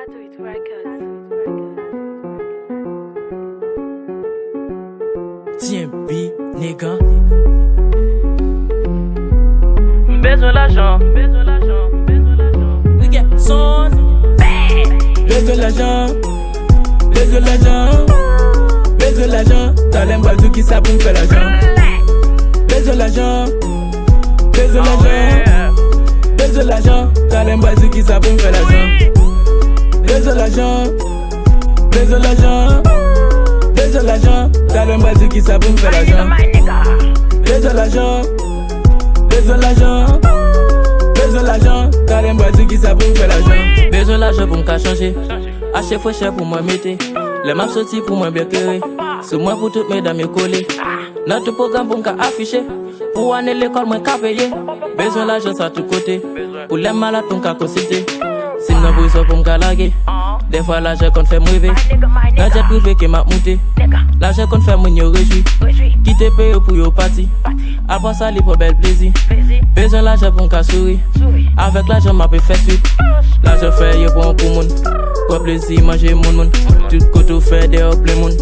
Tiens, bi, nigga. Besoin d'argent. Regarde, son. Besoin d'argent. Besoin d'argent. Besoin d'argent. T'as l'impression qui ça pour me faire l'argent. Besoin d'argent. Besoin d'argent. Besoin d'argent. T'as l'impression qui ça pour me faire l'argent. Besoin d'argent. Besoin d'argent. Besoin d'argent. T'as l'impression qui ça pour me faire l'argent. Besoin d'argent. Besoin d'argent. Besoin d'argent. T'as l'impression qui ça pour me faire l'argent. Besoin d'argent pour me changer. Acheter faux cher pour moi mettre. Les maps sortis pour moi bien carré. C'est moi pour toutes mes dames collées. Notre programme pour me afficher. Pour aller l'école moi qu'à payer. Besoin d'argent ça tout côté. Pour les malades pour me consulter. Si m'en besoin pour me laguer. Des fois l'argent qu'on fait mouver. L'argent privé qui m'a monté. L'argent qu'on fait mon yo réjoui. Qui te paye pour yo parti. Après ça les pour bel plaisir. Besoin l'argent pour me sourire. Avec l'argent m'a fait suite. L'argent fait yo bon pour moun. Pour plaisir manger mon moun. Tout côté fait des hop les moun.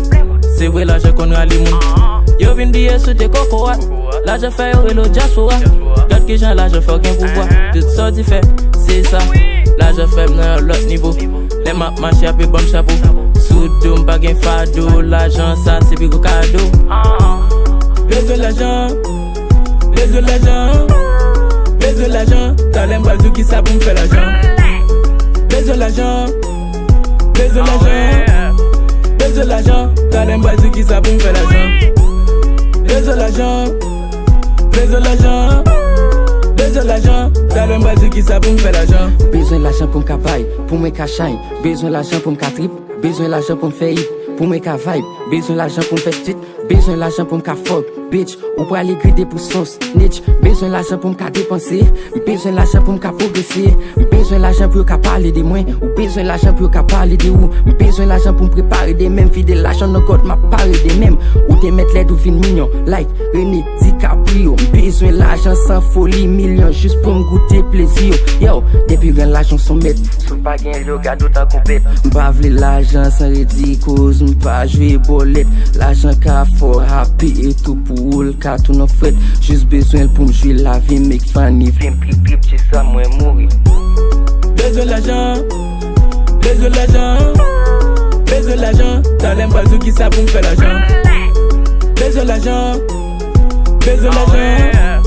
C'est vrai l'argent qu'on a les moun. Yo vin billet sous tes cocoa. L'argent fait yo et le diaspora. D'autres qui j'en l'argent fait aucun pouvoir. Tout ça dit fait, c'est ça. L'argent fait dans l'autre niveau. Les maps marchent avec bon chapeau. Sous tout m'pas gain fado. L'argent ça c'est plus gros cadeau. Besoin d'argent. Besoin d'argent. Besoin d'argent. T'as l'impression qui ça pour me faire l'argent. Besoin d'argent. Besoin d'argent. Besoin d'argent. T'as l'impression qui ça pour me faire l'argent. Besoin d'argent. Besoin d'argent. Besoin d'argent. T'as l'impression qui ça pour me faire l'argent. Besoin d'argent pour me capaille, pour me cachaille. Besoin d'argent pour me trip. Besoin d'argent pour me faire hit. Pour me vibe. Besoin d'argent pour me faire titre. Besoin d'argent pour me fuck. Bitch, ou pour aller grider pour son snitch. Besoin d'argent pour me dépenser. Besoin d'argent pour me progresser. Besoin d'argent pour me parler de moi. Ou besoin d'argent pour me parler de où. Besoin d'argent pour me préparer des mêmes. Fidèle l'argent no code m'a parlé des mêmes. Ou te mettre l'aide ou fin mignon. Like René DiCaprio. Besoin d'argent sans folie. Millions juste pour me goûter plaisir. Yo, depuis que l'argent sont maîtres. Sous pas gain le gars d'autant compète. M'pas v'ler l'argent sans ridicule. M'pas jouer bolette. L'argent qu'a fort happy et tout pour le cas tout nos fêtes. Juste besoin pour me jouer la vie. Make funny. Vim plip plip c'est ça moi mourir. Besoin d'argent. Besoin d'argent. Besoin d'argent. T'as l'impression qui ça pour me faire l'argent. Besoin d'argent. Besoin d'argent.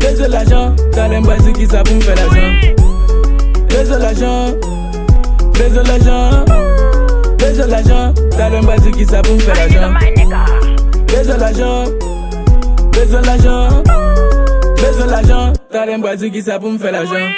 Besoin d'argent. T'as l'impression qui ça pour me faire l'argent. Besoin d'argent. Besoin d'argent. Besoin d'argent. T'as l'impression qui ça pour me faire l'argent. Besoin d'argent. Besoin d'argent. Besoin d'argent. T'as l'impression qui ça pour me faire l'argent.